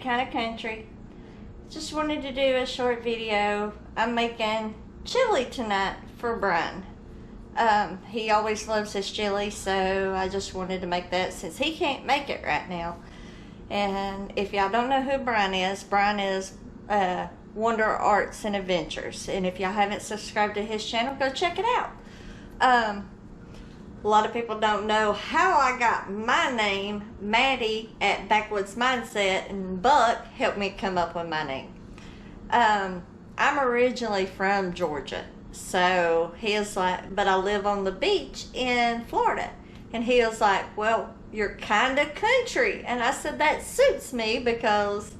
Kinda Country. Just wanted to do a short video. I'm making chili tonight for Brian. He always loves his chili, so I just wanted to make that since he can't make it right now. And if y'all don't know who Brian is Wonder Arts and Adventures. And if y'all haven't subscribed to his channel, go check it out. A lot of people don't know how I got my name, Maddie, at Backwoods Mindset, and Buck helped me come up with my name. I'm originally from Georgia, so he was like, but I live on the beach in Florida. And he was like, well, you're kind of country. And I said, that suits me because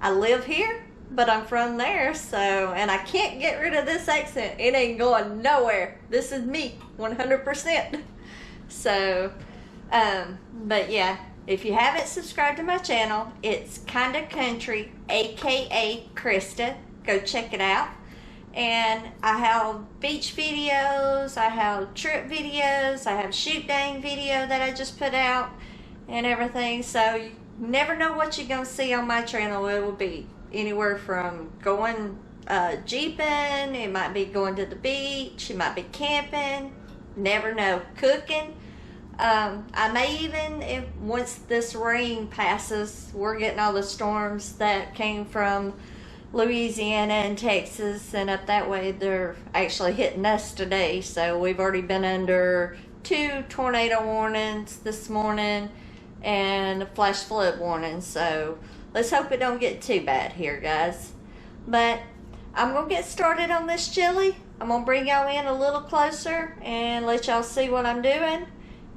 I live here, but I'm from there, so, and I can't get rid of this accent. It ain't going nowhere. This is me, 100%. So, but yeah, if you haven't subscribed to my channel, it's Kinda Country, aka Christa. Go check it out. And I have beach videos, I have trip videos, I have shoot dang video that I just put out and everything. So you never know what you're gonna see on my channel. It will be anywhere from going jeeping, it might be going to the beach, it might be camping, never know, cooking. I may even, once this rain passes, we're getting all the storms that came from Louisiana and Texas and up that way, they're actually hitting us today. So we've already been under 2 tornado warnings this morning and a flash flood warning. So let's hope it don't get too bad here, guys. But I'm gonna get started on this chili. I'm gonna bring y'all in a little closer and let y'all see what I'm doing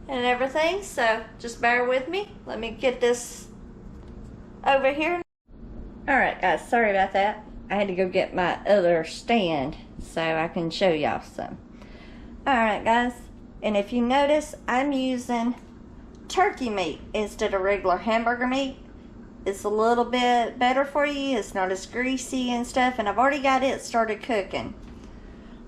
and everything. So just bear with me. Let me get this over here. Alright guys, sorry about that. I had to go get my other stand so I can show y'all some. Alright guys, and if you notice, I'm using turkey meat instead of regular hamburger meat. It's a little bit better for you. It's not as greasy and stuff, and I've already got it started cooking.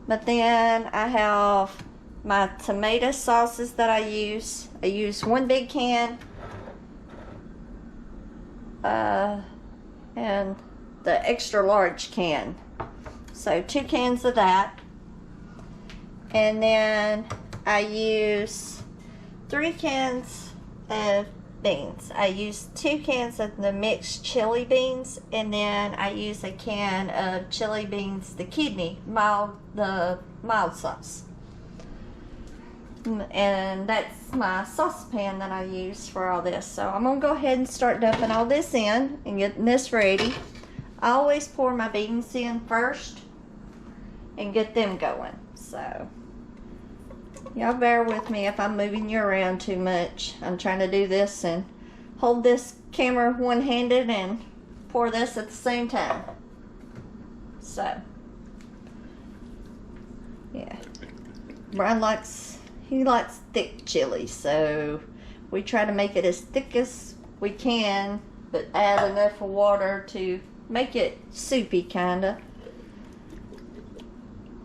But then I have my tomato sauces that I use. I use 1 big can. And the extra large can. So 2 cans of that. And then I use 3 cans of beans. I use 2 cans of the mixed chili beans, and then I use a can of chili beans, the kidney, the mild sauce. And that's my saucepan that I use for all this. So I'm gonna go ahead and start dumping all this in and getting this ready. I always pour my beans in first and get them going. So y'all bear with me if I'm moving you around too much. I'm trying to do this and hold this camera one-handed and pour this at the same time. So yeah, Brian likes thick chili, so we try to make it as thick as we can, but add enough water to make it soupy kinda.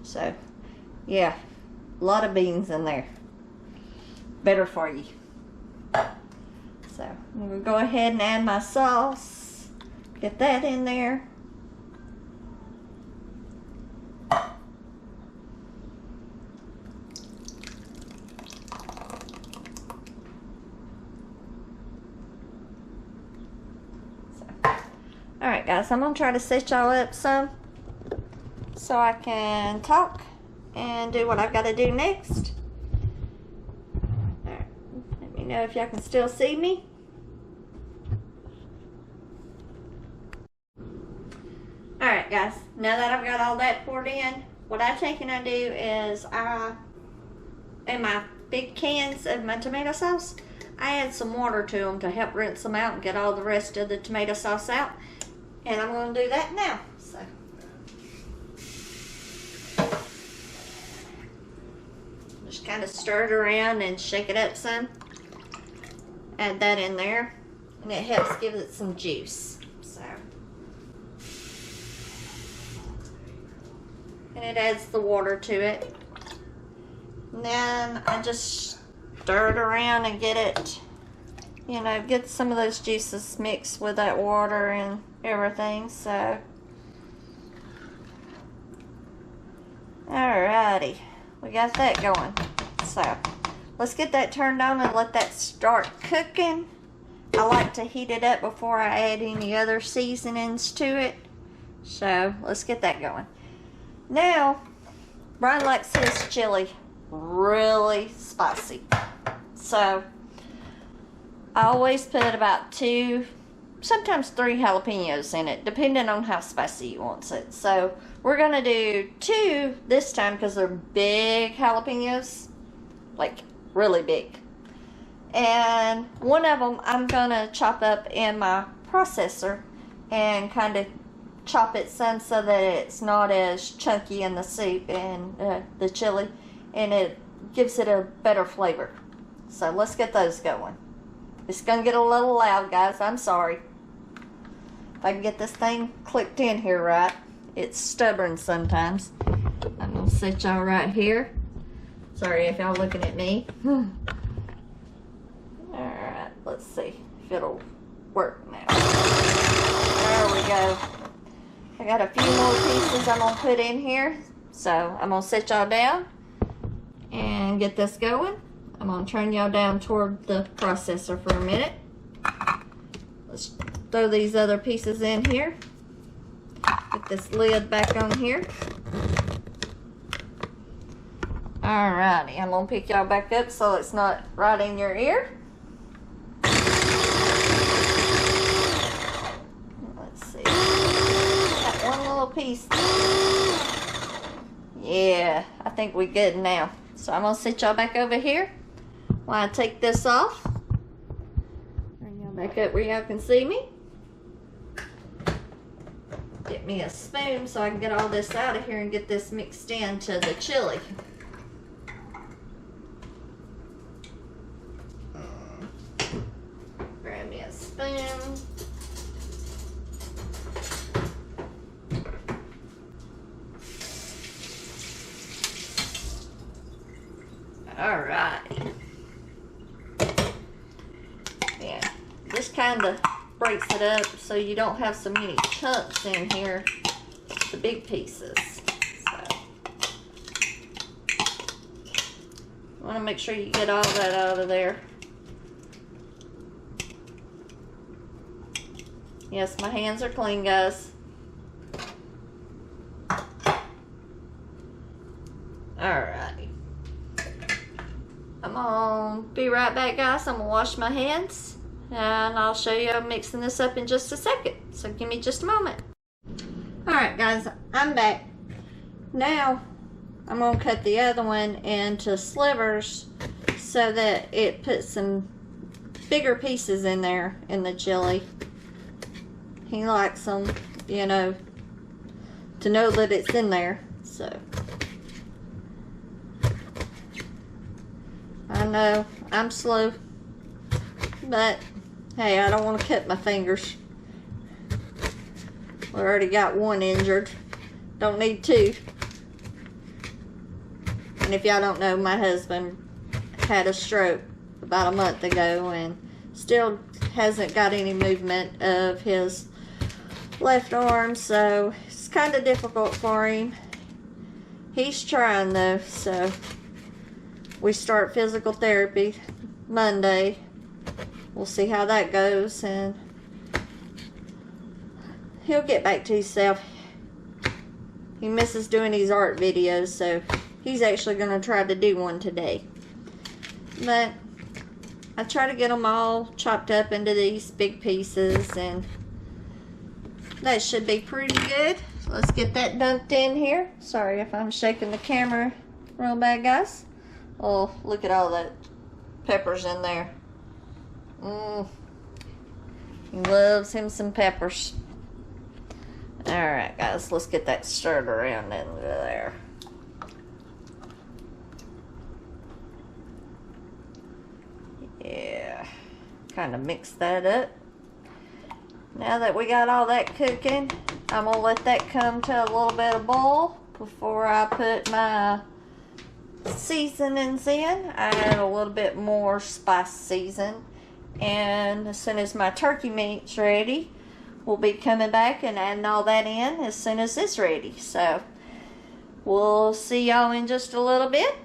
So yeah, a lot of beans in there, better for you. So I'm gonna go ahead and add my sauce, get that in there. Alright guys, I'm going to try to set y'all up some so I can talk and do what I've got to do next. Alright, let me know if y'all can still see me. Alright guys, now that I've got all that poured in, what I take and I do is in my big cans of my tomato sauce, I add some water to them to help rinse them out and get all the rest of the tomato sauce out. And I'm going to do that now. So just kind of stir it around and shake it up some. Add that in there, and it helps give it some juice. So, and it adds the water to it. And then I just stir it around and get it you know, get some of those juices mixed with that water and everything. So, alrighty, we got that going. So, let's get that turned on and let that start cooking. I like to heat it up before I add any other seasonings to it. So, let's get that going. Now, Brian likes his chili really spicy. So, I always put about 2, sometimes 3 jalapenos in it, depending on how spicy he wants it. So, we're going to do 2 this time because they're big jalapenos. Like, really big. And one of them I'm going to chop up in my processor and kind of chop it some so that it's not as chunky in the soup and the chili, and it gives it a better flavor. So let's get those going. It's going to get a little loud, guys. I'm sorry. If I can get this thing clicked in here right. It's stubborn sometimes. I'm going to sit y'all right here. Sorry if y'all looking at me. Alright, let's see if it'll work now. There we go. I got a few more pieces I'm going to put in here. So I'm going to sit y'all down and get this going. I'm going to turn y'all down toward the processor for a minute. Let's throw these other pieces in here. Get this lid back on here. Alrighty, I'm going to pick y'all back up so it's not right in your ear. Let's see. Got one little piece. Yeah, I think we're good now. So I'm going to sit y'all back over here while I take this off. Bring y'all back up where y'all can see me. Get me a spoon so I can get all this out of here and get this mixed into the chili. Grab me a spoon. Alright. Yeah, this kind of breaks it up so you don't have so many chunks in here, the big pieces. So, you want to make sure you get all that out of there. Yes, my hands are clean, guys. Alrighty. I'm gonna be right back, guys. I'm gonna wash my hands and I'll show you mixing this up in just a second. So give me just a moment. Alright, guys, I'm back. Now I'm gonna cut the other one into slivers so that it puts some bigger pieces in there in the chili. He likes them, you know, to know that it's in there. So I know I'm slow, but hey, I don't want to cut my fingers. We already got one injured. Don't need 2. And if y'all don't know, my husband had a stroke about a month ago and still hasn't got any movement of his left arm, so it's kind of difficult for him. He's trying though, so we start physical therapy Monday. We'll see how that goes, and he'll get back to himself. He misses doing his art videos, so he's actually going to try to do one today. But I try to get them all chopped up into these big pieces, and that should be pretty good. Let's get that dunked in here. Sorry if I'm shaking the camera real bad, guys. Oh, look at all that peppers in there. He loves him some peppers. Alright, guys, let's get that stirred around into there. Yeah, kind of mix that up. Now that we got all that cooking, I'm going to let that come to a little bit of boil before I put my seasonings in. I add a little bit more spice season, And as soon as my turkey meat's ready, we'll be coming back and adding all that in as soon as it's ready. So we'll see y'all in just a little bit.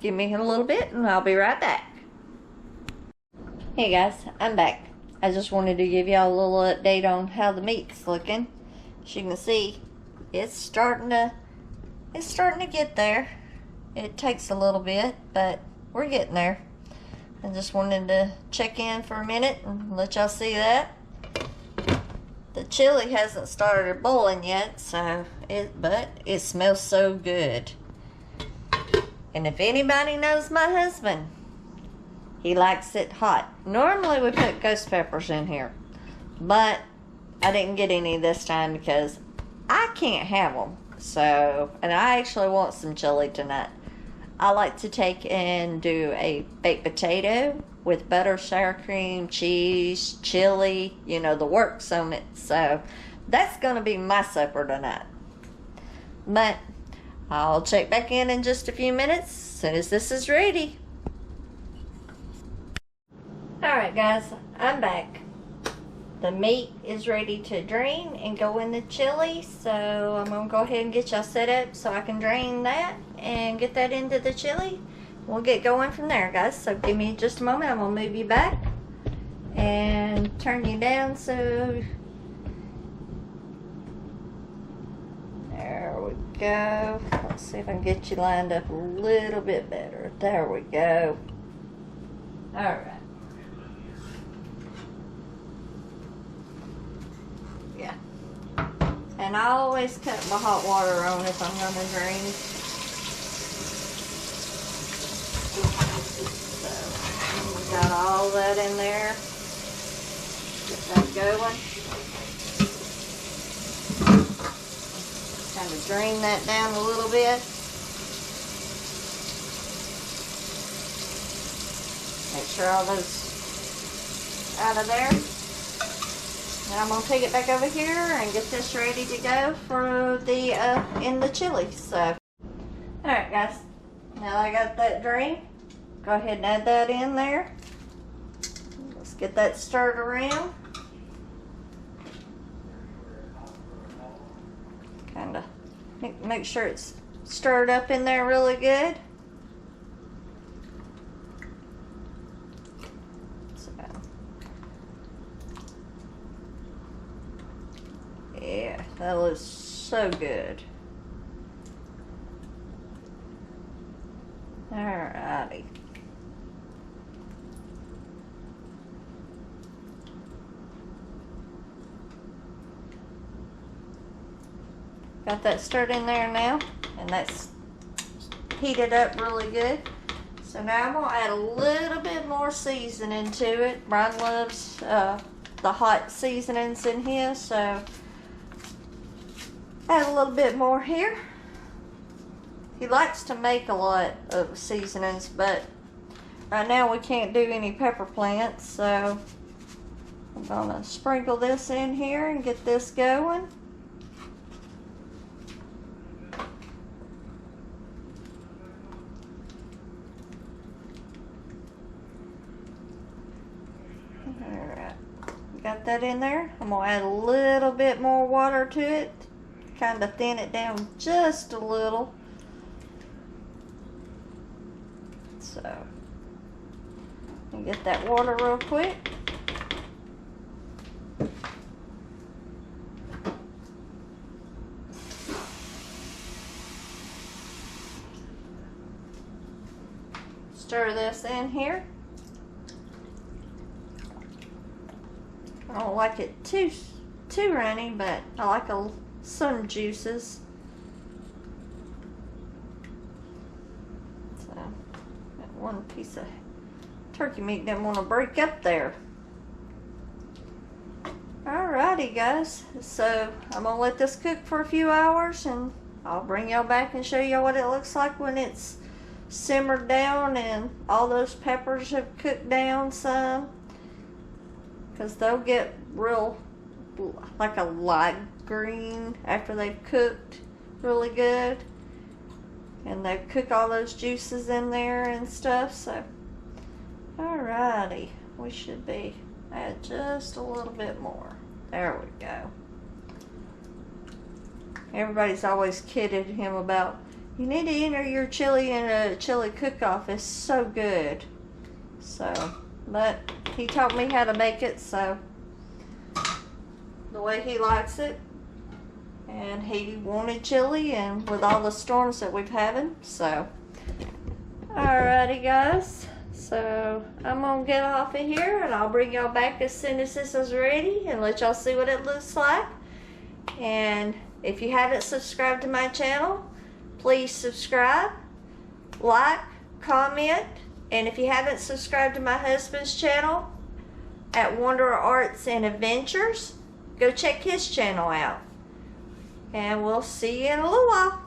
Give me a little bit and I'll be right back. Hey guys, I'm back. I just wanted to give y'all a little update on how the meat's looking. As you can see, it's starting to get there. It takes a little bit, but we're getting there. I just wanted to check in for a minute and let y'all see that. The chili hasn't started boiling yet, but it smells so good. And if anybody knows my husband, he likes it hot. Normally we put ghost peppers in here, but I didn't get any this time because I can't have them. So, and I actually want some chili tonight. I like to take and do a baked potato with butter, sour cream, cheese, chili, you know, the works on it. So that's going to be my supper tonight. But I'll check back in just a few minutes as soon as this is ready. Alright guys, I'm back. The meat is ready to drain and go in the chili, so I'm going to go ahead and get y'all set up so I can drain that and get that into the chili. We'll get going from there, guys. So give me just a moment. I'm going to move you back and turn you down so... There we go. Let's see if I can get you lined up a little bit better. There we go. Alright. Yeah. And I always cut my hot water on if I'm going to drain. So, we got all that in there. Get that going. Kind of drain that down a little bit. Make sure all those out of there. Now I'm going to take it back over here and get this ready to go for the in the chili. So, alright guys, now I got that drained. Go ahead and add that in there. Let's get that stirred around. Kind of make sure it's stirred up in there really good. So, yeah, that looks so good. Alrighty. Got that stirred in there now, and that's heated up really good. So now I'm gonna add a little bit more seasoning to it. Brian loves the hot seasonings in here, so add a little bit more here. He likes to make a lot of seasonings, but right now we can't do any pepper plants, so I'm gonna sprinkle this in here and get this going. Alright, got that in there. I'm gonna add a little bit more water to it, kind of thin it down just a little. So, and get that water real quick. Stir this in here. I don't like it too runny, but I like some juices. So, that one piece of turkey meat didn't want to break up there. Alrighty guys, so I'm gonna let this cook for a few hours and I'll bring y'all back and show y'all what it looks like when it's simmered down and all those peppers have cooked down some, because they'll get real like a light green after they've cooked really good, and they cook all those juices in there and stuff. So alrighty, we should be at just a little bit more. There we go. Everybody's always kidded him about, you need to enter your chili in a chili cook-off. It's so good. So, but he taught me how to make it, so the way he likes it. And he wanted chili, and with all the storms that we've having, so. Alrighty guys, so I'm gonna get off of here and I'll bring y'all back as soon as this is ready and let y'all see what it looks like. And if you haven't subscribed to my channel, please subscribe, like, comment, and if you haven't subscribed to my husband's channel at Wonder Arts and Adventures, go check his channel out. And we'll see you in a little while.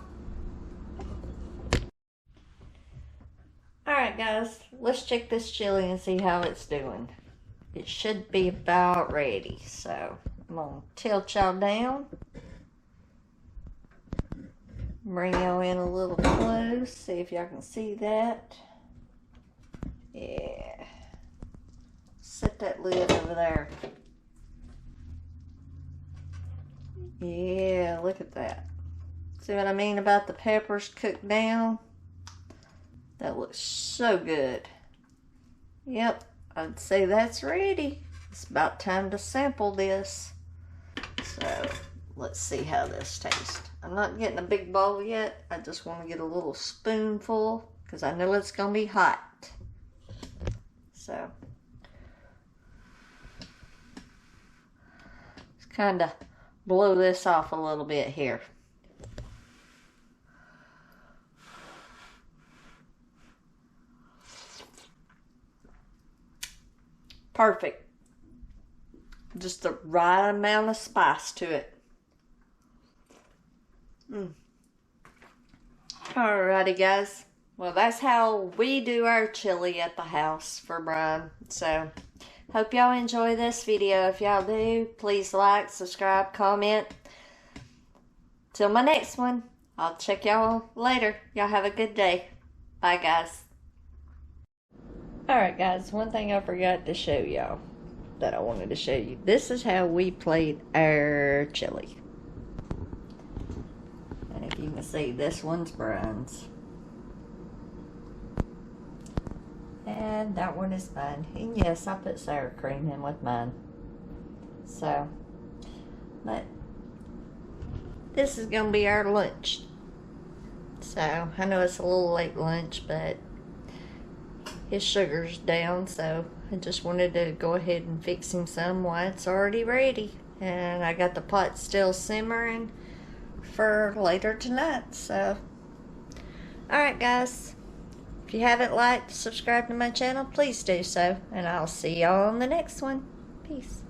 Alright guys, let's check this chili and see how it's doing. It should be about ready, so I'm going to tilt y'all down. Bring y'all in a little close, see if y'all can see that. Yeah. Set that lid over there. Yeah, look at that. See what I mean about the peppers cooked down? That looks so good. Yep, I'd say that's ready. It's about time to sample this. So, let's see how this tastes. I'm not getting a big bowl yet. I just want to get a little spoonful because I know it's going to be hot. So, let's kind of blow this off a little bit here. Perfect. Just the right amount of spice to it. Alrighty guys. Well, that's how we do our chili at the house for Brian. So, hope y'all enjoy this video. If y'all do, please like, subscribe, comment. Till my next one, I'll check y'all later. Y'all have a good day. Bye guys. Alright guys, one thing I forgot to show y'all that I wanted to show you. This is how we played our chili. And if you can see, this one's Brian's. And that one is mine. And yes, I put sour cream in with mine. So, but this is going to be our lunch. So, I know it's a little late lunch, but his sugar's down, so I just wanted to go ahead and fix him some while it's already ready. And I got the pot still simmering for later tonight, so. Alright guys, if you haven't liked, subscribed to my channel, please do so. And I'll see y'all on the next one. Peace.